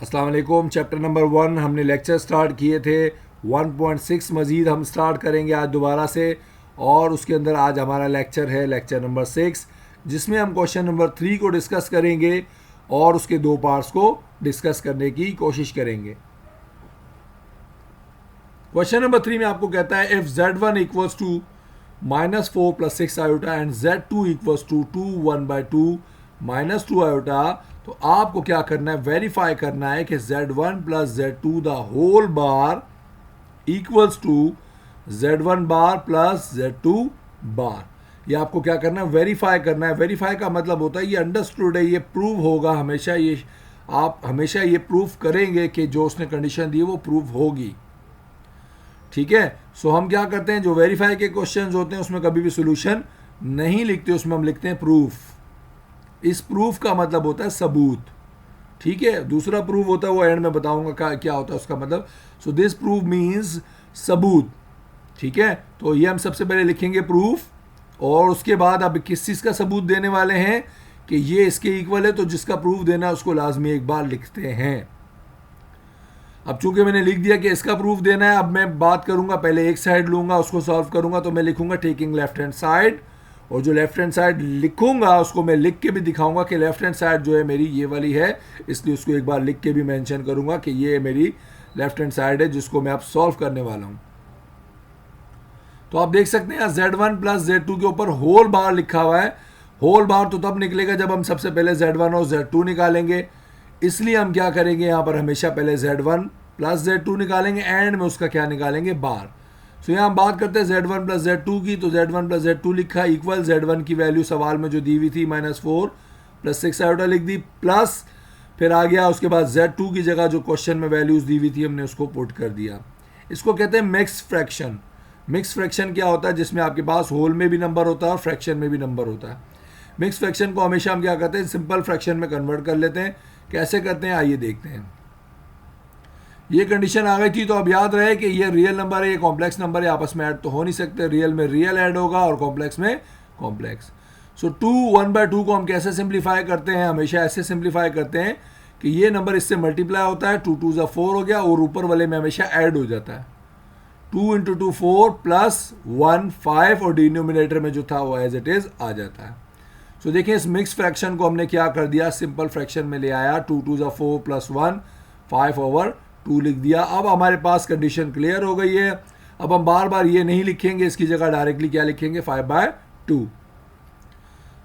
अस्सलाम वालेकुम। Chapter number 1 हमने लेक्चर स्टार्ट किए थे। 1.6 मज़ीद हम स्टार्ट करेंगे आज दोबारा से, और उसके अंदर आज हमारा लेक्चर है लेक्चर नंबर 6, जिसमें हम क्वेश्चन नंबर 3 को डिस्कस करेंगे और उसके दो पार्ट्स को डिस्कस करने की कोशिश करेंगे। क्वेश्चन नंबर 3 में आपको कहता है if Z1 equals to -4 + 6 iota and Z2 equals to 2 1/2 -2 iota, तो आपको क्या करना है, वेरीफाई करना है कि Z1 + Z2 the whole bar equals to Z1 bar + Z2 bar. ये आपको क्या करना है, वेरीफाई करना है। वेरीफाई का मतलब होता है ये अंडरस्टूड है, ये प्रूव होगा हमेशा। ये आप हमेशा ये प्रूफ करेंगे कि जो उसने कंडीशन दी है वो प्रूव होगी। ठीक है। सो हम क्या करते हैं, जो वेरीफाई के क्वेश्चंस होते हैं उसमें कभी भी सोल्यूशन नहीं लिखते, उसमें हम लिखते हैं प्रूफ। इस प्रूफ का मतलब होता है सबूत। ठीक है। दूसरा प्रूफ होता है वो एंड में बताऊंगा क्या होता है उसका मतलब। सो दिस प्रूफ मीन्स सबूत। ठीक है। तो ये हम सबसे पहले लिखेंगे प्रूफ, और उसके बाद अब किस चीज़ का सबूत देने वाले हैं कि ये इसके इक्वल है, तो जिसका प्रूफ देना है उसको लाजमी एक बार लिखते हैं। अब चूंकि मैंने लिख दिया कि इसका प्रूफ देना है, अब मैं बात करूंगा, पहले एक साइड लूंगा, उसको सॉल्व करूंगा, तो मैं लिखूंगा टेकिंग लेफ्ट हैंड साइड, और जो लेफ्ट हैंड साइड लिखूंगा उसको मैं लिख के भी दिखाऊंगा कि लेफ्ट हैंड साइड जो है मेरी ये वाली है, इसलिए उसको एक बार लिख के भी मेंशन करूंगा कि ये मेरी लेफ्ट हैंड साइड है जिसको मैं अब सॉल्व करने वाला हूं। तो आप देख सकते हैं Z1 + Z2 के ऊपर होल बार लिखा हुआ है। होल बार तो तब निकलेगा जब हम सबसे पहले Z1 और Z2 निकालेंगे, इसलिए हम क्या करेंगे, यहाँ पर हमेशा पहले Z1 + Z2 निकालेंगे, एंड में उसका क्या निकालेंगे, बार। सो यहाँ हम बात करते हैं Z1 + Z2 की, तो Z1 + Z2 लिखा इक्वल Z1 की वैल्यू सवाल में जो दी हुई थी -4 + 6 आयोटा लिख दी, प्लस फिर आ गया उसके बाद Z2 की जगह जो क्वेश्चन में वैल्यूज दी हुई थी हमने उसको पुट कर दिया। इसको कहते हैं मिक्स फ्रैक्शन। मिक्स फ्रैक्शन क्या होता है, जिसमें आपके पास होल में भी नंबर होता है और फ्रैक्शन में भी नंबर होता है। मिक्स फ्रैक्शन को हमेशा हम क्या करते हैं, सिंपल फ्रैक्शन में कन्वर्ट कर लेते हैं। कैसे करते हैं आइए देखते हैं। ये कंडीशन आ गई थी, तो अब याद रहे कि ये रियल नंबर है, ये कॉम्प्लेक्स नंबर है, आपस में ऐड तो हो नहीं सकते। रियल में रियल ऐड होगा और कॉम्प्लेक्स में कॉम्प्लेक्स। सो 2 1/2 को हम कैसे सिंप्लीफाई करते हैं, हमेशा ऐसे सिंप्लीफाई करते हैं कि ये नंबर इससे मल्टीप्लाई होता है, 2 2 4 हो गया, और ऊपर वाले में हमेशा ऐड हो जाता है। 2 × 2 4 + 1 5, और डिनोमिनेटर में जो था वो एज इट इज आ जाता है। सो देखिए इस मिक्स फ्रैक्शन को हमने क्या कर दिया, सिंपल फ्रैक्शन में ले आया। 2 2 4 + 1 5/2 लिख दिया। अब हमारे पास कंडीशन क्लियर हो गई है। अब हम बार बार ये नहीं लिखेंगे, इसकी जगह डायरेक्टली क्या लिखेंगे, 5/2।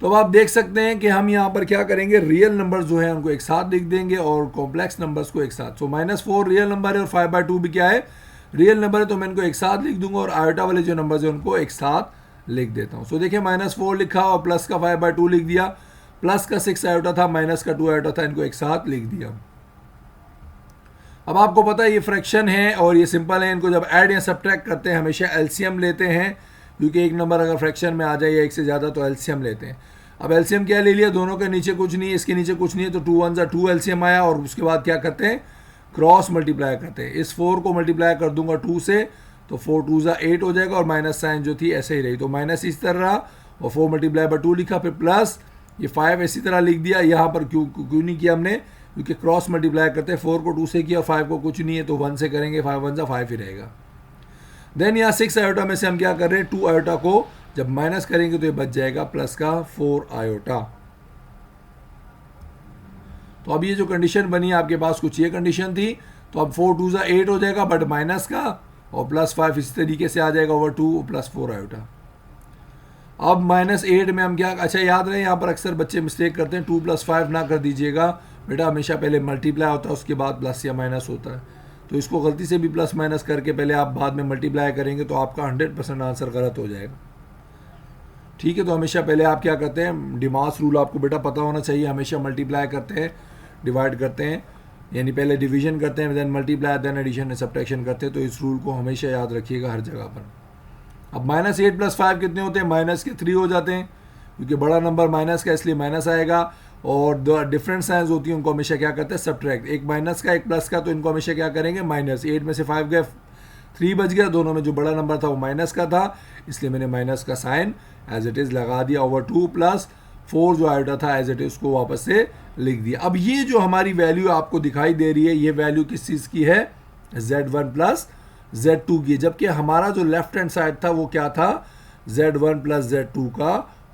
तो अब आप देख सकते हैं कि हम यहाँ पर क्या करेंगे, रियल नंबर जो है उनको एक साथ लिख देंगे और कॉम्प्लेक्स नंबर्स को एक साथ। सो -4 रियल नंबर है और 5/2 भी क्या है, रियल नंबर है, तो मैं इनको एक साथ लिख दूंगा, और आयोटा वाले जो नंबर है उनको एक साथ लिख देता हूँ। सो देखिए -4 लिखा और प्लस का 5/2 लिख दिया, प्लस का 6 आयोटा था, माइनस का 2 आयोटा था, इनको एक साथ लिख दिया। अब आपको पता है ये फ्रैक्शन है और ये सिंपल है, इनको जब ऐड या सब्ट्रैक्ट करते हैं हमेशा एलसीएम लेते हैं, क्योंकि एक नंबर अगर फ्रैक्शन में आ जाए या एक से ज़्यादा तो एलसीएम लेते हैं। अब एलसीएम क्या ले लिया, दोनों के नीचे कुछ नहीं है, इसके नीचे कुछ नहीं है, तो 2 1 = 2 एलसीएम आया, और उसके बाद क्या करते हैं, क्रॉस मल्टीप्लाई करते हैं। इस 4 को मल्टीप्लाई कर दूंगा 2 से, तो 4 2 = 8 हो जाएगा, और माइनस साइन जो थी ऐसे ही रही, तो माइनस इस तरह रहा, और 4 × 2 लिखा, फिर प्लस ये 5 इसी तरह लिख दिया। यहाँ पर क्यों नहीं किया हमने, क्योंकि क्रॉस मल्टीप्लाई करते हैं, 4 को 2 से किया, 5 को कुछ नहीं है तो 1 से करेंगे, 5 1 = 5 ही रहेगा। देन यहाँ 6 आयोटा में से हम क्या कर रहे हैं, 2 आयोटा को जब माइनस करेंगे तो ये बच जाएगा प्लस का 4 आयोटा। तो अब ये जो कंडीशन बनी आपके पास कुछ ये कंडीशन थी, तो अब 4 2 = 8 हो जाएगा, बट माइनस का, और +5 इस तरीके से आ जाएगा ओवर 2 + 4 आयोटा। अब -8 में हम क्या, अच्छा याद रहे यहाँ पर अक्सर बच्चे मिस्टेक करते हैं, 2 + 5 ना कर दीजिएगा बेटा, हमेशा पहले मल्टीप्लाई होता है उसके बाद प्लस या माइनस होता है, तो इसको गलती से भी प्लस माइनस करके पहले आप बाद में मल्टीप्लाई करेंगे तो आपका 100% आंसर गलत हो जाएगा। ठीक है। तो हमेशा पहले आप क्या करते हैं, डिमास रूल आपको बेटा पता होना चाहिए, हमेशा मल्टीप्लाई करते हैं, डिवाइड करते हैं, यानी पहले डिवीजन करते हैं, then multiply, then addition and subtraction करते हैं। तो इस रूल को हमेशा याद रखिएगा हर जगह पर। अब -8 + 5 कितने होते हैं, माइनस के 3 हो जाते हैं, क्योंकि बड़ा नंबर माइनस का इसलिए माइनस आएगा, और दो डिफरेंट साइंस होती है उनको हमेशा क्या करते हैं, सब्ट्रैक्ट, एक माइनस का एक प्लस का, तो इनको हमेशा क्या करेंगे, -8 में से 5 गए, 3 बच गया, दोनों में जो बड़ा नंबर था वो माइनस का था, इसलिए मैंने माइनस का साइन एज इट इज़ लगा दिया, ओवर 2 + 4 जो आयोटा था एज इट इज़ उसको वापस से लिख दिया। अब ये जो हमारी वैल्यू आपको दिखाई दे रही है, ये वैल्यू किस चीज़ की है, z1 प्लस z2 की, जबकि हमारा जो लेफ्ट हैंड साइड था वो क्या था, z1 प्लस z2 का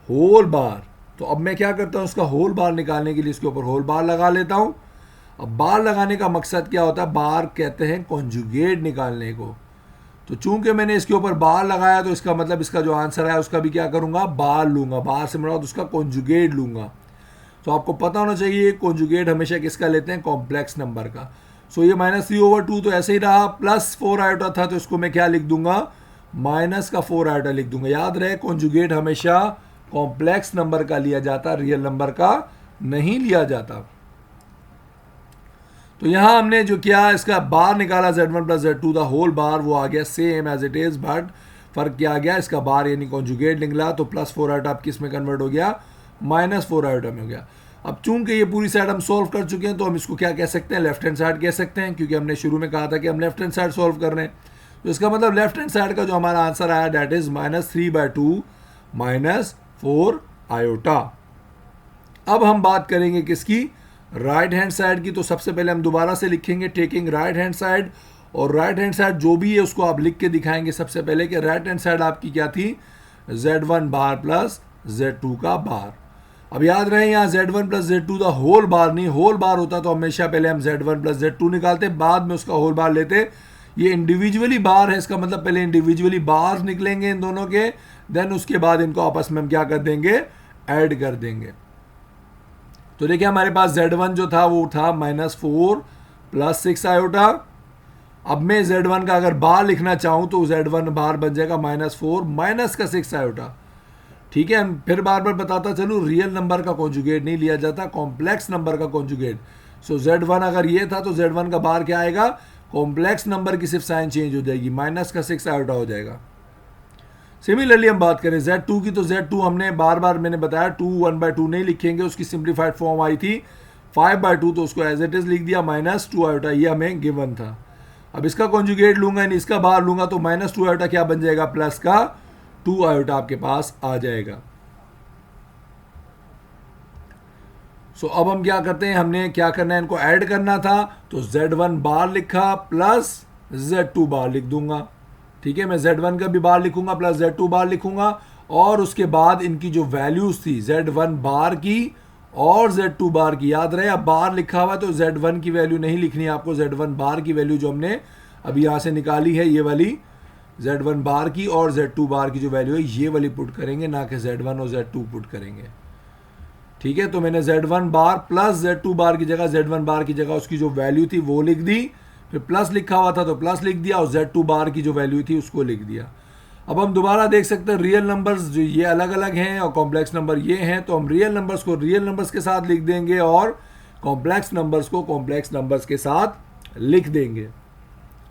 होल बार। तो अब मैं क्या करता हूँ, उसका होल बार निकालने के लिए इसके ऊपर होल बार लगा लेता हूँ। अब बार लगाने का मकसद क्या होता है, बार कहते हैं कॉन्जुगेट निकालने को। तो चूंकि मैंने इसके ऊपर बार लगाया तो इसका मतलब इसका जो आंसर है उसका भी क्या करूंगा, बार लूंगा, बार से मुराद उसका कॉन्जुगेट लूंगा। तो आपको पता होना चाहिए कॉन्जुगेट हमेशा किसका लेते हैं, कॉम्प्लेक्स नंबर का। सो ये -3/2 तो ऐसे ही रहा, +4 आयोटा था तो इसको मैं क्या लिख दूंगा, -4 आयोटा लिख दूंगा। याद रहे कॉन्जुगेट हमेशा कॉम्प्लेक्स नंबर का लिया जाता, रियल नंबर का नहीं लिया जाता। तो यहां हमने जो किया, इसका बार निकाला z1 plus z2 the whole बार, वो आ गया same as it is, but फर्क क्या आ गया, इसका बार यानी कॉन्जुगेट निकला। तो +4 आयोटा अब किस में कन्वर्ट हो गया, -4 आयोटा में हो गया। अब चूंकि ये पूरी साइड हम सॉल्व कर चुके हैं तो हम इसको क्या कह सकते हैं, लेफ्ट हैंड साइड कह सकते हैं, क्योंकि हमने शुरू में कहा था कि हम लेफ्ट हैंड साइड सॉल्व कर रहे हैं। तो इसका मतलब लेफ्ट हैंड साइड का जो हमारा आंसर आया दैट इज -3/2 -4 आयोटा। अब हम बात करेंगे किसकी, राइट हैंड साइड की। तो सबसे पहले हम दोबारा से लिखेंगे टेकिंग राइट हैंड साइड, और राइट हैंड साइड जो भी है उसको आप लिख के दिखाएंगे सबसे पहले कि राइट हैंड साइड आपकी क्या थी, z1 बार प्लस z2 का बार। अब याद रहे यहाँ z1 plus z2 the whole बार नहीं, होल बार होता तो हमेशा पहले हम z1 प्लस z2 निकालते, बाद में उसका होल बार लेते। ये इंडिविजुअली बार है, इसका मतलब पहले इंडिविजुअली बार निकलेंगे इन दोनों के, देन उसके बाद इनको आपस में हम क्या कर देंगे, ऐड कर देंगे। तो देखिए हमारे पास z1 जो था वो था -4 प्लस 6 आयोटा। अब मैं z1 का अगर बार लिखना चाहूं तो z1 बार बन जाएगा -4 माइनस का 6 आयोटा। ठीक है, फिर बार बार बताता चलूं, रियल नंबर का कॉन्जुगेट नहीं लिया जाता, कॉम्प्लेक्स नंबर का कॉन्जुगेट। सो z1 अगर ये था तो z1 का बार क्या आएगा, कॉम्प्लेक्स नंबर की सिर्फ साइन चेंज हो जाएगी, माइनस का 6 आयोटा हो जाएगा। सिमिलरली हम बात करें z2 की, तो z2 हमने बार बार मैंने बताया 2 1/2 नहीं लिखेंगे, उसकी सिंप्लीफाइड फॉर्म आई थी 5/2, तो उसको एज इट इज लिख दिया -2 आयोटा, ये हमें गिवन था। अब इसका कॉन्जुगेट लूंगा यानी इसका बार लूंगा तो -2 आयोटा क्या बन जाएगा, प्लस का 2 आयोटा आपके पास आ जाएगा। सो अब हम क्या करते हैं, हमने क्या करना है, इनको ऐड करना था, तो z1 बार लिखा प्लस z2 बार लिख दूंगा। ठीक है, मैं z1 का भी बार लिखूंगा प्लस z2 बार लिखूंगा, और उसके बाद इनकी जो वैल्यूज थी z1 बार की और z2 बार की, याद रहे अब बार लिखा हुआ तो z1 की वैल्यू नहीं लिखनी है आपको, z1 बार की वैल्यू जो हमने अभी यहाँ से निकाली है ये वाली z1 बार की और z2 बार की जो वैल्यू है ये वाली पुट करेंगे, ना कि z1 और z2 पुट करेंगे। ठीक है, तो मैंने z1 बार प्लस z2 बार की जगह z1 बार की जगह उसकी जो वैल्यू थी वो लिख दी, फिर प्लस लिखा हुआ था तो प्लस लिख दिया, और z2 बार की जो वैल्यू थी उसको लिख दिया। अब हम दोबारा देख सकते हैं रियल नंबर्स जो ये अलग अलग हैं और कॉम्प्लेक्स नंबर ये हैं, तो हम रियल नंबर्स को रियल नंबर्स के साथ लिख देंगे और कॉम्प्लेक्स नंबर्स को कॉम्प्लेक्स नंबर्स के साथ लिख देंगे।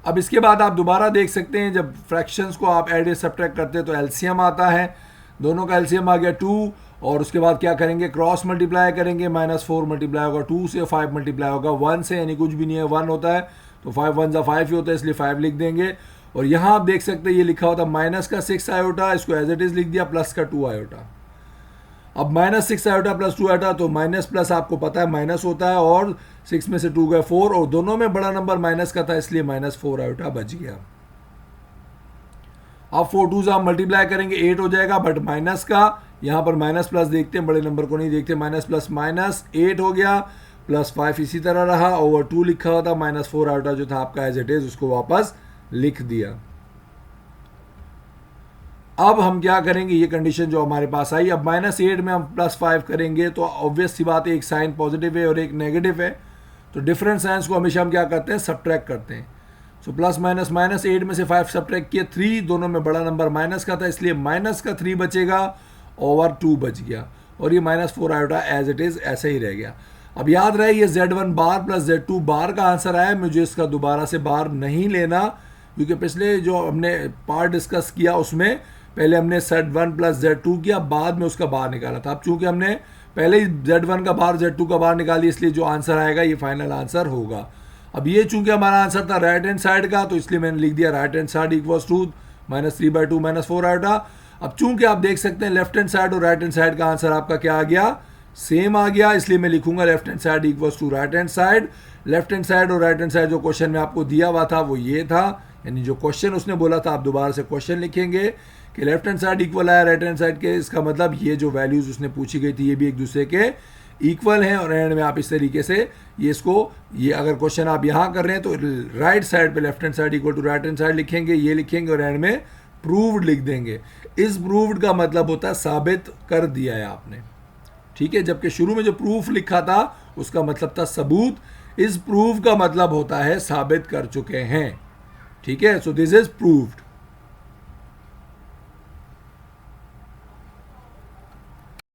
अब इसके बाद आप दोबारा देख सकते हैं जब फ्रैक्शंस को आप एड सब्ट्रैक्ट करते हैं तो एलसीएम आता है, दोनों का एलसीएम आ गया 2, और उसके बाद क्या करेंगे, क्रॉस मल्टीप्लाई करेंगे, -4 मल्टीप्लाई होगा 2 से, 5 मल्टीप्लाई होगा 1 से, यानी कुछ भी नहीं है 1 होता है, तो 5 1 जा 5 ही होता है इसलिए 5 लिख देंगे। और यहाँ आप देख सकते हैं ये लिखा होता माइनस का 6 आयोटा, इसको एज इट इज लिख दिया, प्लस का 2 आयोटा। अब -6 आयोटा प्लस 2 आयोटा, तो माइनस प्लस आपको पता है माइनस होता है, और 6 में से 2 गए 4, और दोनों में बड़ा नंबर माइनस का था इसलिए -4 आयोटा बच गया। अब 4 2 आप मल्टीप्लाई करेंगे 8 हो जाएगा, बट माइनस का यहाँ पर माइनस प्लस देखते हैं, बड़े नंबर को नहीं देखते, माइनस प्लस माइनस 8 हो गया, प्लस 5 इसी तरह रहा, ओवर 2 लिखा हुआ था, -4 आयोटा जो था आपका एज इट इज उसको वापस लिख दिया। अब हम क्या करेंगे, ये कंडीशन जो हमारे पास आई, अब -8 में हम +5 करेंगे तो ऑब्वियस सी बात है एक साइन पॉजिटिव है और एक नेगेटिव है, तो डिफरेंट साइंस को हमेशा हम क्या करते हैं, सब्ट्रैक्ट करते हैं। सो प्लस माइनस -8 में से 5 सब्ट्रैक्ट किए 3, दोनों में बड़ा नंबर माइनस का था इसलिए माइनस का 3 बचेगा, ओवर 2 बच गया, और ये -4 आयोटा एज इट इज ऐसे ही रह गया। अब याद रहे ये z1 बार प्लस z2 बार का आंसर आया, मुझे इसका दोबारा से बार नहीं लेना, क्योंकि पिछले जो हमने पार्ट डिस्कस किया उसमें पहले हमने z1 प्लस z2 किया, बाद में उसका बार निकाला था। अब चूंकि हमने पहले ही z1 का बार z2 का बार निकाल दिया इसलिए जो आंसर आएगा ये फाइनल आंसर होगा। अब ये चूंकि हमारा आंसर था राइट हैंड साइड का, तो इसलिए मैंने लिख दिया right hand side equals to -3/2 -4 iota. अब चूंकि आप देख सकते हैं लेफ्ट हैंड साइड और राइट हैंड साइड का आंसर आपका क्या आ गया, सेम आ गया, इसलिए मैं लिखूंगा left hand side equals to right hand side. Left hand side और राइट हैंड साइड जो क्वेश्चन में आपको दिया हुआ था वो ये था, यानी जो क्वेश्चन उसने बोला था आप दोबारा से क्वेश्चन लिखेंगे कि लेफ्ट हैंड साइड इक्वल आया राइट हैंड साइड के, इसका मतलब ये जो वैल्यूज उसने पूछी गई थी ये भी एक दूसरे के इक्वल हैं। और एंड में आप इस तरीके से ये इसको, ये अगर क्वेश्चन आप यहाँ कर रहे हैं तो राइट साइड पे left hand side equal to right hand side लिखेंगे, ये लिखेंगे और एंड में प्रूव्ड लिख देंगे। इस प्रूव्ड का मतलब होता है साबित कर दिया है आपने, ठीक है। जबकि शुरू में जो प्रूफ लिखा था उसका मतलब था सबूत, इस प्रूफ का मतलब होता है साबित कर चुके हैं, ठीक है। So this is proved.